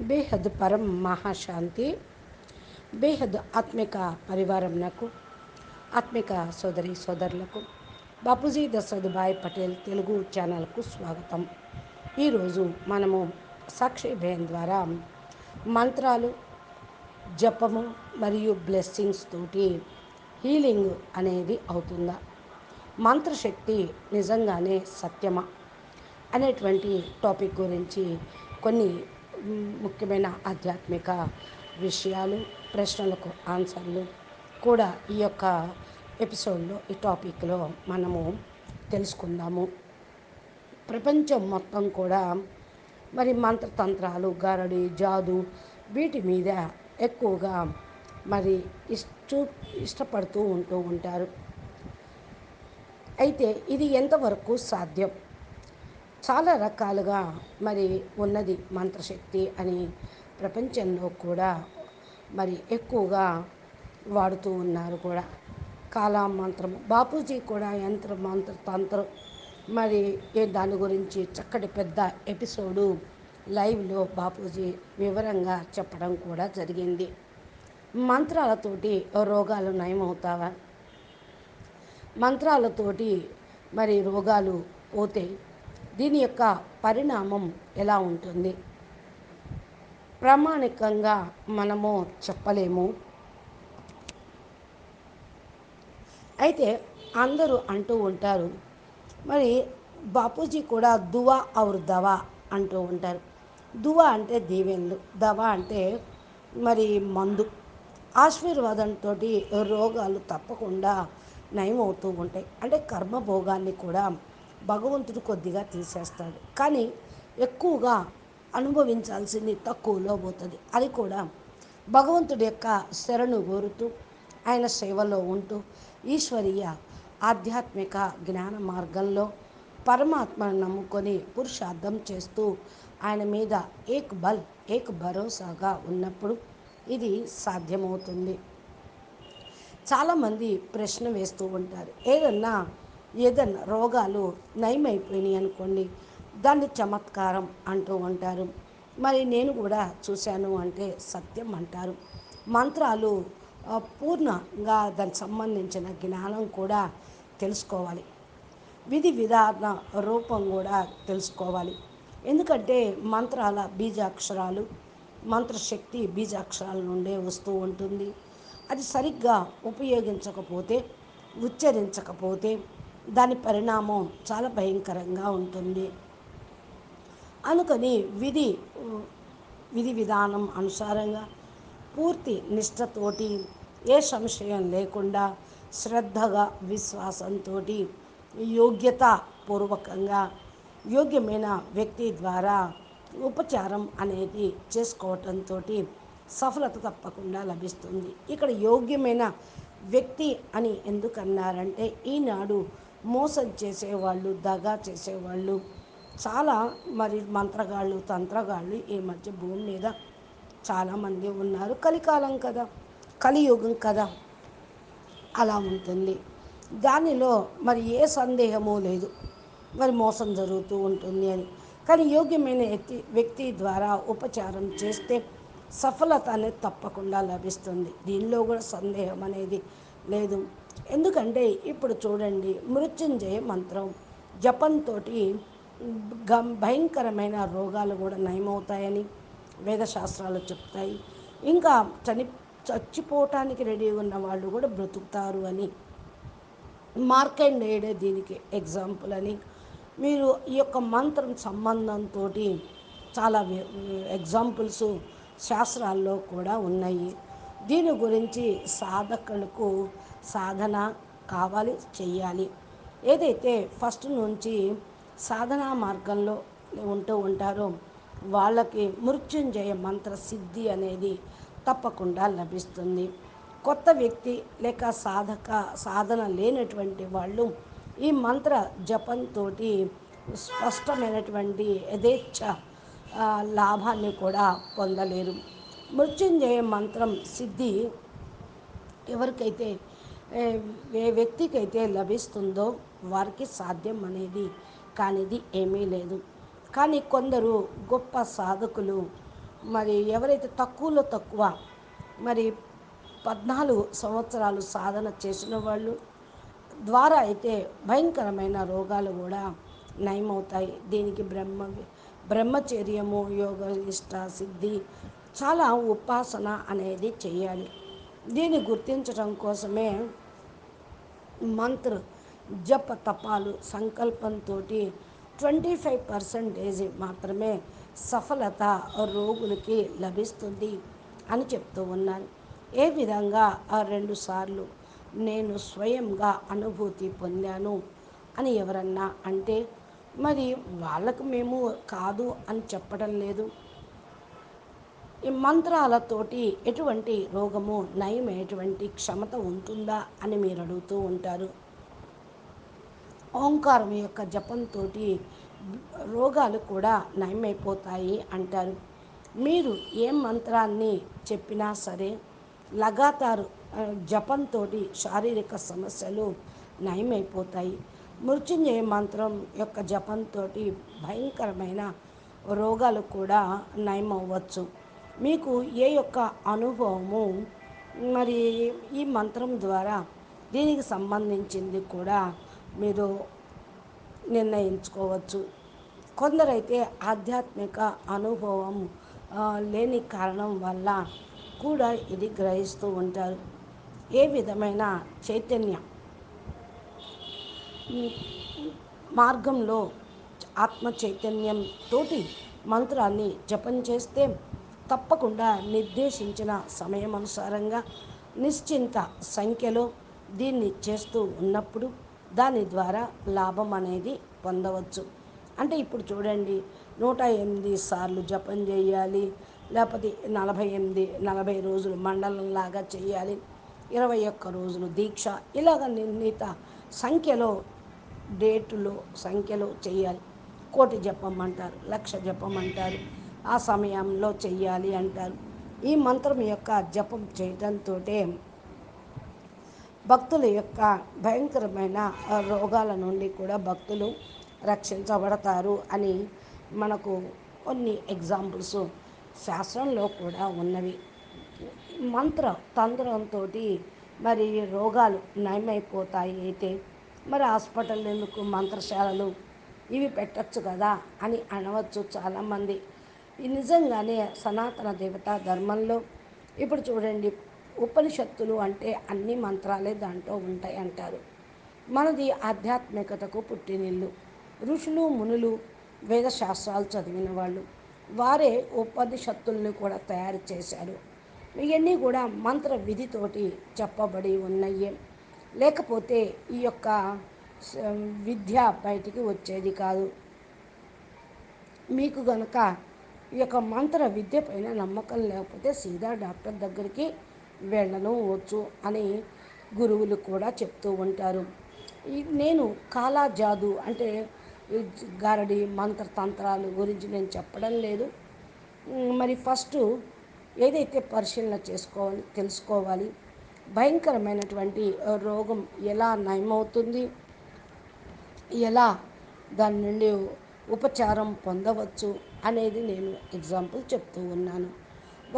బేహద్ పరం మహాశాంతి బేహద్ ఆత్మిక పరివారంనకు ఆత్మిక సోదరి సోదరులకు బాపూజీ దశరథభాయ్ పటేల్ తెలుగు ఛానల్కు స్వాగతం. ఈరోజు మనము సాక్షి బేన్ ద్వారా మంత్రాలు, జపము మరియు బ్లెస్సింగ్స్ తోటి హీలింగ్ అనేది అవుతుందా, మంత్రశక్తి నిజంగానే సత్యమా అనేటువంటి టాపిక్ గురించి కొన్ని ముఖ్యమైన ఆధ్యాత్మిక విషయాలు, ప్రశ్నలకు ఆన్సర్లు కూడా ఈ యొక్క ఎపిసోడ్లో, ఈ టాపిక్లో మనము తెలుసుకుందాము. ప్రపంచం మొత్తం కూడా మరి మంత్రతంత్రాలు, గారడి, జాదు వీటి మీద ఎక్కువగా మరి ఇష్టపడుతూ ఉంటారు. అయితే ఇది ఎంతవరకు సాధ్యం? చాలా రకాలుగా మరి ఉన్నది మంత్రశక్తి అని ప్రపంచంలో కూడా మరి ఎక్కువగా వాడుతూ ఉన్నారు కూడా. కాలా మంత్రం, బాపూజీ కూడా మంత్రం మరి దాని గురించి చక్కటి పెద్ద ఎపిసోడు లైవ్లో బాపూజీ వివరంగా చెప్పడం కూడా జరిగింది. మంత్రాలతోటి రోగాలు నయమవుతావా? మంత్రాలతోటి మరి రోగాలు పోతే దీని యొక్క పరిణామం ఎలా ఉంటుంది? ప్రామాణికంగా మనము చెప్పలేము. అయితే అందరూ అంటూ ఉంటారు, మరి బాపూజీ కూడా దువా ఔర్ దవా అంటూ ఉంటారు. దువా అంటే దీవెనలు, దవా అంటే మరి మందు. ఆశీర్వాదంతో రోగాలు తప్పకుండా నయమవుతూ ఉంటాయి. అంటే కర్మభోగాన్ని కూడా భగవంతుడు కొద్దిగా తీసేస్తాడు, కానీ ఎక్కువగా అనుభవించాల్సింది తక్కువలో పోతుంది. అది కూడా భగవంతుడి యొక్క శరణు కోరుతూ, ఆయన సేవలో ఉంటూ, ఈశ్వరీయ ఆధ్యాత్మిక జ్ఞాన మార్గంలో పరమాత్మను నమ్ముకొని పురుషార్థం చేస్తూ ఆయన మీద ఏక్ భరోసాగా ఉన్నప్పుడు ఇది సాధ్యమవుతుంది. చాలామంది ప్రశ్న వేస్తూ ఉంటారు, ఏదన్నా రోగాలు నయమైపోయినాయి అనుకోండి, దాన్ని చమత్కారం అంటూ ఉంటారు. మరి నేను కూడా చూశాను అంటే సత్యం అంటారు. మంత్రాలు పూర్ణంగా దానికి సంబంధించిన జ్ఞానం కూడా తెలుసుకోవాలి, విధి విధాన రూపం కూడా తెలుసుకోవాలి. ఎందుకంటే మంత్రాల బీజాక్షరాలు, మంత్రశక్తి బీజాక్షరాల నుండే వస్తూ ఉంటుంది. అది సరిగ్గా ఉపయోగించకపోతే, ఉచ్చరించకపోతే దాని పరిణామం చాలా భయంకరంగా ఉంటుంది. అనుకొని విధి విధానం అనుసారంగా పూర్తి నిష్ఠతోటి, ఏ సంశయం లేకుండా, శ్రద్ధగా, విశ్వాసంతో, యోగ్యతాపూర్వకంగా యోగ్యమైన వ్యక్తి ద్వారా ఉపచారం అనేది చేసుకోవటంతో సఫలత తప్పకుండా లభిస్తుంది. ఇక్కడ యోగ్యమైన వ్యక్తి అని ఎందుకన్నారంటే, ఈనాడు మోసం చేసేవాళ్ళు, దగా చేసేవాళ్ళు చాలా మరి మంత్రగాళ్ళు, తంత్రగాళ్ళు ఈ మధ్య భూమి మీద చాలామంది ఉన్నారు. కలికాలం కదా, కలియుగం కదా, అలా ఉంటుంది. దానిలో మరి ఏ సందేహమూ లేదు, మరి మోసం జరుగుతూ ఉంటుంది అని. కానీ యోగ్యమైన వ్యక్తి ద్వారా ఉపచారం చేస్తే సఫలత అనేది తప్పకుండా లభిస్తుంది. దీనిలో కూడా సందేహం అనేది లేదు. ఎందుకంటే ఇప్పుడు చూడండి, మృత్యుంజయ మంత్రం జపంతో భయంకరమైన రోగాలు కూడా నయమవుతాయని వేదశాస్త్రాలు చెప్తాయి. ఇంకా చచ్చిపోవటానికి రెడీగా ఉన్న వాళ్ళు కూడా బ్రతుకుతారు అని మార్కండేయుడే దీనికి ఎగ్జాంపుల్ అని. మీరు ఈ యొక్క మంత్రం సంబంధంతో చాలా ఎగ్జాంపుల్స్ శాస్త్రాల్లో కూడా ఉన్నాయి. దీని గురించి సాధకులకు సాధన కావాలి, చెయ్యాలి. ఏదైతే ఫస్ట్ నుంచి సాధనా మార్గంలో ఉంటూ ఉంటారో వాళ్ళకి మృత్యుంజయ మంత్ర సిద్ధి అనేది తప్పకుండా లభిస్తుంది. కొత్త వ్యక్తి లేక సాధన లేనటువంటి వాళ్ళు ఈ మంత్ర జపంతో స్పష్టమైనటువంటి యథేచ్ఛ లాభాన్ని కూడా పొందలేరు. మృత్యుంజయ మంత్రం సిద్ధి ఎవరికైతే ఏ వ్యక్తికైతే లభిస్తుందో వారికి సాధ్యం అనేది కానిది ఏమీ లేదు. కానీ కొందరు గొప్ప సాధకులు మరి ఎవరైతే తక్కువలో తక్కువ మరి 14 సంవత్సరాలు సాధన చేసిన వాళ్ళు ద్వారా అయితే భయంకరమైన రోగాలు కూడా నయమవుతాయి. దీనికి బ్రహ్మచర్యము, యోగ నిష్ట, సిద్ధి, చాలా ఉపాసన అనేది చేయాలి. దీన్ని గుర్తించడం కోసమే మంత్ర జప తపాలు సంకల్పంతో 25% మాత్రమే సఫలత రోగులకి లభిస్తుంది అని చెప్తూ ఉన్నారు. ఏ విధంగా ఆ 2 సార్లు నేను స్వయంగా అనుభూతి పొందాను అని ఎవరన్నా అంటే మరి వాళ్ళకు మేము కాదు అని చెప్పడం లేదు. ఈ మంత్రాలతోటి ఎటువంటి రోగము నయమయ్యేటువంటి క్షమత ఉంటుందా అని మీరు అడుగుతూ ఉంటారు. ఓంకారం యొక్క జపంతో రోగాలు కూడా నయమైపోతాయి అంటారు. మీరు ఏ మంత్రాన్ని చెప్పినా సరే లగాతారు జపంతో శారీరక సమస్యలు నయమైపోతాయి. మృత్యుంజయ మంత్రం యొక్క జపంతో భయంకరమైన రోగాలు కూడా నయమవ్వచ్చు. మీకు ఏ యొక్క అనుభవము మరి ఈ మంత్రం ద్వారా దీనికి సంబంధించింది కూడా మీరు నిర్ణయించుకోవచ్చు. కొందరైతే ఆధ్యాత్మిక అనుభవం లేని కారణం వల్ల కూడా ఇది గ్రహిస్తూ ఉంటారు. ఏ విధమైన చైతన్యం మార్గంలో ఆత్మ చైతన్యంతో మంత్రాన్ని జపం చేస్తే తప్పకుండా నిర్దేశించిన సమయం అనుసారంగా నిశ్చింత సంఖ్యలో దీన్ని చేస్తూ ఉన్నప్పుడు దాని ద్వారా లాభం అనేది పొందవచ్చు. అంటే ఇప్పుడు చూడండి, 108 సార్లు జపం చేయాలి, లేకపోతే 40 రోజులు మండలంలాగా చేయాలి, 21 రోజులు దీక్ష, ఇలాగ నిర్ణీత సంఖ్యలో డేటులో సంఖ్యలో చేయాలి. కోటి జపం అంటారు, లక్ష జపం అంటారు, ఆ సమయంలో చెయ్యాలి అంటారు. ఈ మంత్రం యొక్క జపం చేయడంతో భక్తుల యొక్క భయంకరమైన రోగాల నుండి కూడా భక్తులు రక్షించబడతారు అని మనకు కొన్ని ఎగ్జాంపుల్స్ శాస్త్రంలో కూడా ఉన్నవి. మంత్ర తంత్రంతో మరి రోగాలు నయమైపోతాయి. అయితే మరి హాస్పిటల్ ఎందుకు, మంత్రశాలలు ఇవి పెట్టచ్చు కదా అని అనవచ్చు చాలామంది. ఈ నిజంగానే సనాతన దేవతా ధర్మంలో ఇప్పుడు చూడండి, ఉపనిషత్తులు అంటే అన్ని మంత్రాలే దాంట్లో ఉంటాయి అంటారు. మనది ఆధ్యాత్మికతకు పుట్టినిల్లు. ఋషులు మునులు వేదశాస్త్రాలు చదివిన వాళ్ళు వారే ఉపనిషత్తుల్ని కూడా తయారు చేశారు. ఇవన్నీ కూడా మంత్ర విధితోటి చెప్పబడి ఉన్నాయి. లేకపోతే ఈ యొక్క విద్య బయటికి వచ్చేది కాదు. మీకు గనక ఈ యొక్క మంత్ర విద్య పైన నమ్మకం లేకపోతే సీదా డాక్టర్ దగ్గరికి వెళ్ళను వచ్చు అని గురువులు కూడా చెప్తూ ఉంటారు. నేను కాలా జాదు అంటే గారడి మంత్రతంత్రాలు గురించి నేను చెప్పడం లేదు. మరి ఫస్ట్ ఏదైతే పరిశీలన చేసుకోవాలి, తెలుసుకోవాలి, భయంకరమైనటువంటి రోగం ఎలా నయమవుతుంది, ఎలా దాని నుండి ఉపచారం పొందవచ్చు అనేది నేను ఎగ్జాంపుల్ చెప్తూ ఉన్నాను.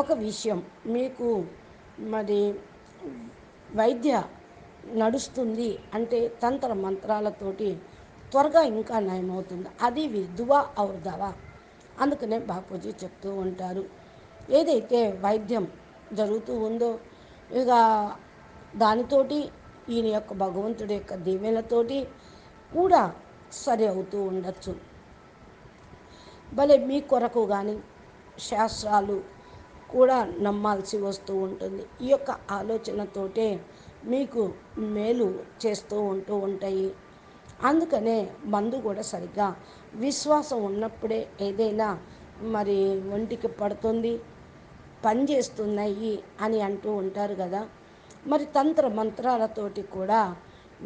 ఒక విషయం మీకు మరి వైద్య నడుస్తుంది అంటే తంత్ర మంత్రాలతోటి త్వరగా ఇంకా నయమవుతుంది. అది విధువా ఔర్ దవా. అందుకనే బాపూజీ చెప్తూ ఉంటారు, ఏదైతే వైద్యం జరుగుతూ ఉందో ఇక దానితోటి ఈయన యొక్క భగవంతుడి యొక్క దీవెనతోటి కూడా సరి అవుతూ ఉండొచ్చు. భలే మీ కొరకు కానీ శాస్త్రాలు కూడా నమ్మాల్సి వస్తూ ఉంటుంది. ఈ యొక్క ఆలోచనతోటే మీకు మేలు చేస్తూ ఉంటాయి. అందుకనే మందు కూడా సరిగ్గా విశ్వాసం ఉన్నప్పుడే ఏదైనా మరి ఒంటికి పడుతుంది, పనిచేస్తున్నాయి అని అంటూ ఉంటారు కదా. మరి తంత్ర మంత్రాలతోటి కూడా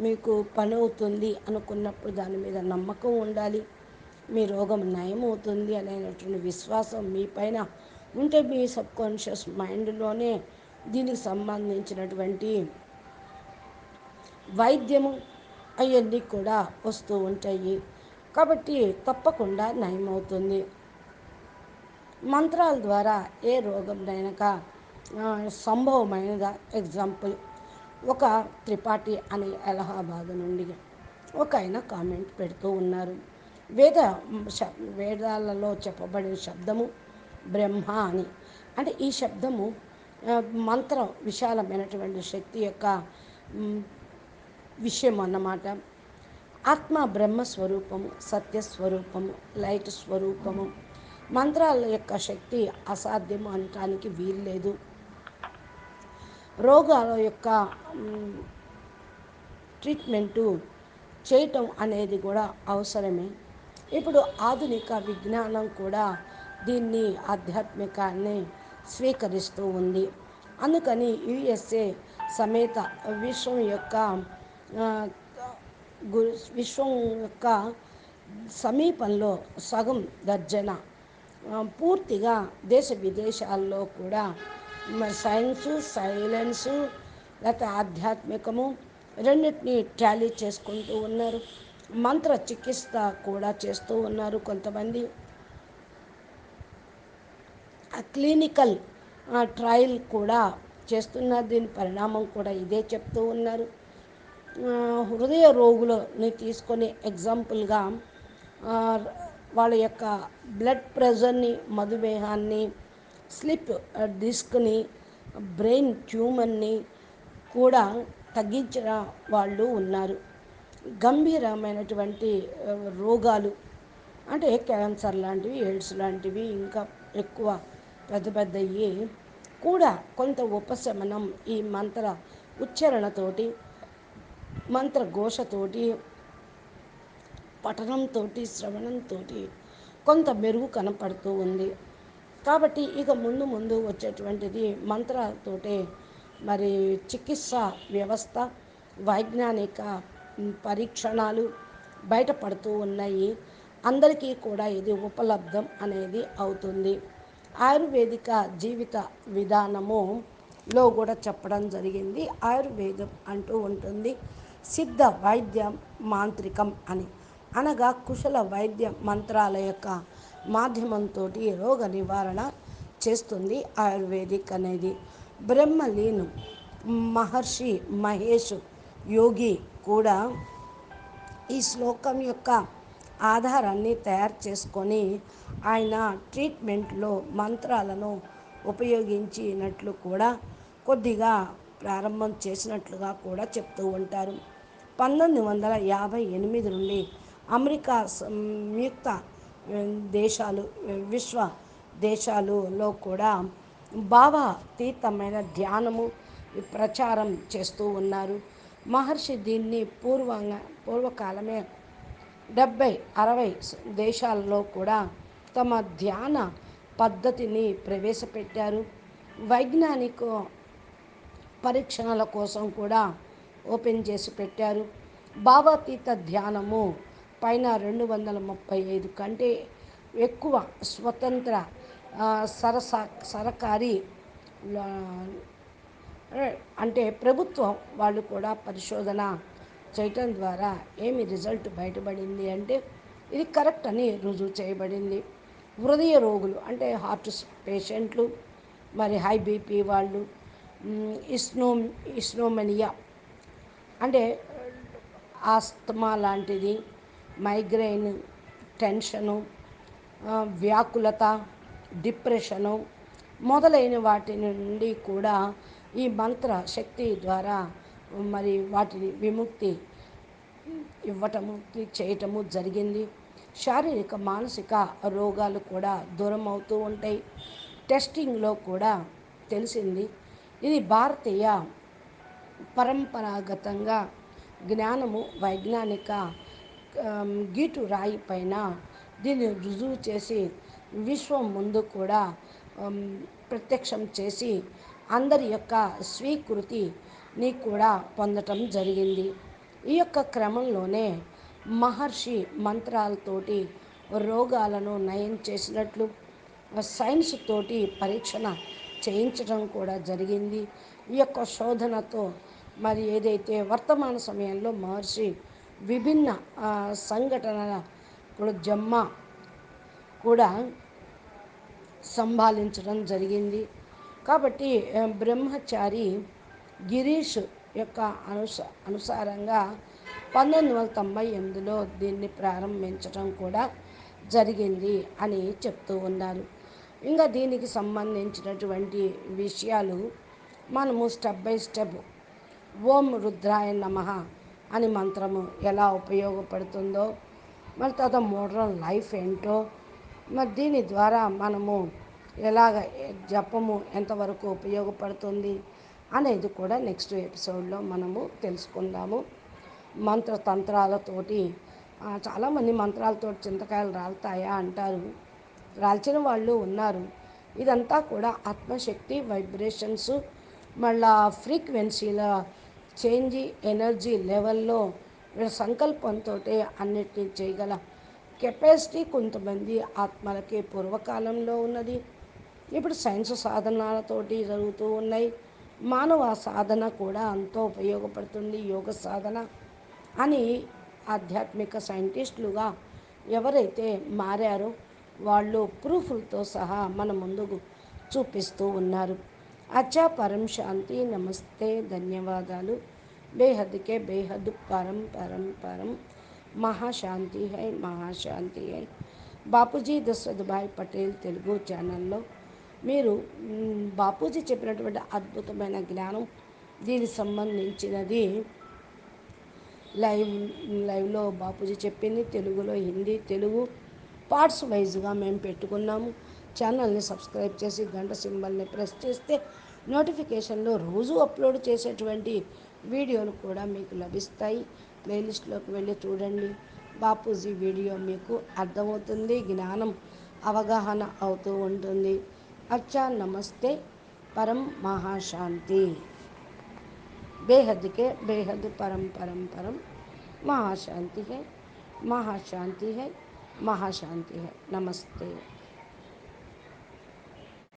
మీకు పని అవుతుంది అనుకున్నప్పుడు దాని మీద నమ్మకం ఉండాలి. మీ రోగం నయమవుతుంది అనేటువంటి విశ్వాసం మీ పైన ఉంటే మీ సబ్కాన్షియస్ మైండ్లోనే దీనికి సంబంధించినటువంటి వైద్యము అవన్నీ కూడా వస్తూ ఉంటాయి. కాబట్టి తప్పకుండా నయమవుతుంది. మంత్రాల ద్వారా ఏ రోగంనైనా సంభవమైనదా. ఎగ్జాంపుల్, ఒక త్రిపాఠి అని అలహాబాద్ నుండి ఒక ఆయన కామెంట్ పెడుతూ ఉన్నారు. వేద వేదాలలో చెప్పబడిన శబ్దము బ్రహ్మ అని. అంటే ఈ శబ్దము మంత్రం విశాలమైనటువంటి శక్తి యొక్క విషయం అన్నమాట. ఆత్మ బ్రహ్మస్వరూపము, సత్యస్వరూపము, లైట్ స్వరూపము. మంత్రాల యొక్క శక్తి అసాధ్యము అనటానికి వీల్లేదు. రోగాల యొక్క ట్రీట్మెంటు చేయటం అనేది కూడా అవసరమే. ఇప్పుడు ఆధునిక విజ్ఞానం కూడా దీన్ని ఆధ్యాత్మికాన్ని స్వీకరిస్తూ ఉంది. అందుకని యుఎస్ఏ సమేత విశ్వం యొక్క విశ్వం యొక్క సమీపంలో సగం దర్జన పూర్తిగా దేశ విదేశాల్లో కూడా సైన్సు, సైలెన్సు, లేకపోతే ఆధ్యాత్మికము రెండింటినీ టాలీ చేసుకుంటూ ఉన్నారు. మంత్ర చికిత్స కూడా చేస్తూ ఉన్నారు కొంతమంది. క్లినికల్ ట్రయల్ కూడా చేస్తున్నారు. దీని పరిణామం కూడా ఇదే చెప్తూ ఉన్నారు. హృదయ రోగులని తీసుకొని ఎగ్జాంపుల్గా వాళ్ళ యొక్క బ్లడ్ ప్రెషర్ని, మధుమేహాన్ని, స్లిప్ డిస్క్ని, బ్రెయిన్ ట్యూమర్ని కూడా తగ్గించిన వాళ్ళు ఉన్నారు. గంభీరమైనటువంటి రోగాలు అంటే క్యాన్సర్ లాంటివి, ఎయిడ్స్ లాంటివి, ఇంకా ఎక్కువ పెద్ద పెద్దవి కూడా కొంత ఉపశమనం ఈ మంత్ర ఉచ్చారణతోటి, మంత్రఘోషతోటి, పఠనంతో, శ్రవణంతో కొంత మెరుగు కనపడుతూ ఉంది. కాబట్టి ఇక ముందు ముందు వచ్చేటువంటిది మంత్రాలతోటే మరి చికిత్స వ్యవస్థ, వైజ్ఞానిక పరీక్షణాలు బయటపడుతూ ఉన్నాయి. అందరికీ కూడా ఇది ఉపలబ్ధం అనేది అవుతుంది. ఆయుర్వేదిక జీవిత విధానములో కూడా చెప్పడం జరిగింది. ఆయుర్వేదం అంటూ ఉంటుంది సిద్ధ వైద్య మాంత్రికం అని. అనగా కుశల వైద్య మంత్రాల యొక్క మాధ్యమంతో రోగ నివారణ చేస్తుంది ఆయుర్వేదిక్ అనేది. బ్రహ్మలీను మహర్షి మహేష్ యోగి కూడా ఈ శ్లోకం యొక్క ఆధారాన్ని తయారు చేసుకొని ఆయన ట్రీట్మెంట్లో మంత్రాలను ఉపయోగించినట్లు కూడా కొద్దిగా ప్రారంభం చేసినట్లుగా కూడా చెప్తూ ఉంటారు. 1958 నుండి అమెరికా సంయుక్త దేశాలు, విశ్వ దేశాలలో కూడా భావాతీతమైన ధ్యానము ప్రచారం చేస్తూ ఉన్నారు. మహర్షి దీన్ని పూర్వకాలమే 70-60 దేశాలలో కూడా తమ ధ్యాన పద్ధతిని ప్రవేశపెట్టారు. వైజ్ఞానిక పరీక్షణల కోసం కూడా ఓపెన్ చేసి పెట్టారు. భావాతీత ధ్యానము పైన 235 కంటే ఎక్కువ స్వతంత్ర సరకారీ అంటే ప్రభుత్వం వాళ్ళు కూడా పరిశోధన చేయటం ద్వారా ఏమి రిజల్ట్ బయటపడింది అంటే ఇది కరెక్ట్ అని రుజువు చేయబడింది. హృదయ రోగులు అంటే హార్ట్ పేషెంట్లు, మరి హై బీపీ వాళ్ళు, ఇస్నోమెనియా అంటే ఆస్తమా లాంటిది, మైగ్రేన్, టెన్షను, వ్యాకులత, డిప్రెషను మొదలైన వాటి నుండి కూడా ఈ మంత్ర శక్తి ద్వారా మరి వాటిని విముక్తి ఇవ్వటము చేయటము జరిగింది. శారీరక మానసిక రోగాలు కూడా దూరం అవుతూ ఉంటాయి. టెస్టింగ్లో కూడా తెలిసింది. ఇది భారతీయ పరంపరాగతంగా జ్ఞానము, వైజ్ఞానిక గీటు రాయి పైన దీన్ని రుజువు చేసి విశ్వం ముందు కూడా ప్రత్యక్షం చేసి అందరి యొక్క స్వీకృతిని కూడా పొందటం జరిగింది. ఈ యొక్క క్రమంలోనే మహర్షి మంత్రాలతోటి రోగాలను నయం చేసినట్లు సైన్స్ తోటి పరీక్షణ చేయించడం కూడా జరిగింది. ఈ యొక్క శోధనతో మరి ఏదైతే వర్తమాన సమయంలో మహర్షి విభిన్న సంఘటనల ఇప్పుడు జమ్మ కూడా సంభాళించడం జరిగింది. కాబట్టి బ్రహ్మచారి గిరీష్ యొక్క అనుసారంగా 1998లో దీన్ని ప్రారంభించడం కూడా జరిగింది అని చెప్తూ ఉన్నారు. ఇంకా దీనికి సంబంధించినటువంటి విషయాలు మనము స్టెప్ బై స్టెప్ ఓం రుద్రాయ నమః అని మంత్రము ఎలా ఉపయోగపడుతుందో, మరి తర్వాత మోడ్రన్ లైఫ్ ఏంటో, మరి దీని ద్వారా మనము ఎలాగ జపము ఎంతవరకు ఉపయోగపడుతుంది అనేది కూడా నెక్స్ట్ ఎపిసోడ్లో మనము తెలుసుకుందాము. మంత్రతంత్రాలతోటి చాలామంది మంత్రాలతో చింతకాయలు రాలుతాయా అంటారు, రాల్చిన వాళ్ళు ఉన్నారు. ఇదంతా కూడా ఆత్మశక్తి వైబ్రేషన్స్, మళ్ళా ఫ్రీక్వెన్సీల చేంజ్, ఎనర్జీ లెవెల్లో వీళ్ళ సంకల్పంతో అన్నిటినీ చేయగల కెపాసిటీ కొంతమంది ఆత్మలకి పూర్వకాలంలో ఉన్నది. ఇప్పుడు సైన్స్ సాధనాలతోటి జరుగుతూ ఉన్నాయి. మానవ సాధన కూడా అంతో ఉపయోగపడుతుంది, యోగ సాధన అని ఆధ్యాత్మిక సైంటిస్టులుగా ఎవరైతే మారారో వాళ్ళు ప్రూఫ్లతో సహా మన ముందుకు చూపిస్తూ ఉన్నారు. అచ్చా, పరం శాంతి, నమస్తే, ధన్యవాదాలు. బేహద్కే బేహద్ పరం పరం పరం మహాశాంతి హై, మహాశాంతి హై. బాపూజీ దశరథ్ భాయ్ పటేల్ తెలుగు ఛానల్లో మీరు బాపూజీ చెప్పినటువంటి అద్భుతమైన జ్ఞానం, దీనికి సంబంధించినది లైవ్లో బాపూజీ చెప్పింది తెలుగులో, హిందీ, తెలుగు పార్ట్స్ వైజ్గా మేము పెట్టుకున్నాము. ఛానల్ని సబ్స్క్రైబ్ చేసి గంట సింబల్ని ప్రెస్ చేస్తే నోటిఫికేషన్లో రోజు అప్లోడ్ చేసేటువంటి వీడియోలు కూడా మీకు లభిస్తాయి. ప్లేలిస్ట్లోకి వెళ్ళి చూడండి. బాపూజీ వీడియో మీకు అర్థమవుతుంది, జ్ఞానం అవగాహన అవుతూ ఉంటుంది. అచ్చా, నమస్తే, పరం మహాశాంతి. బేహద్కే బేహద్ పరం పరం పరం మహాశాంతి హై, మహాశాంతి హై, మహాశాంతి హై. నమస్తే.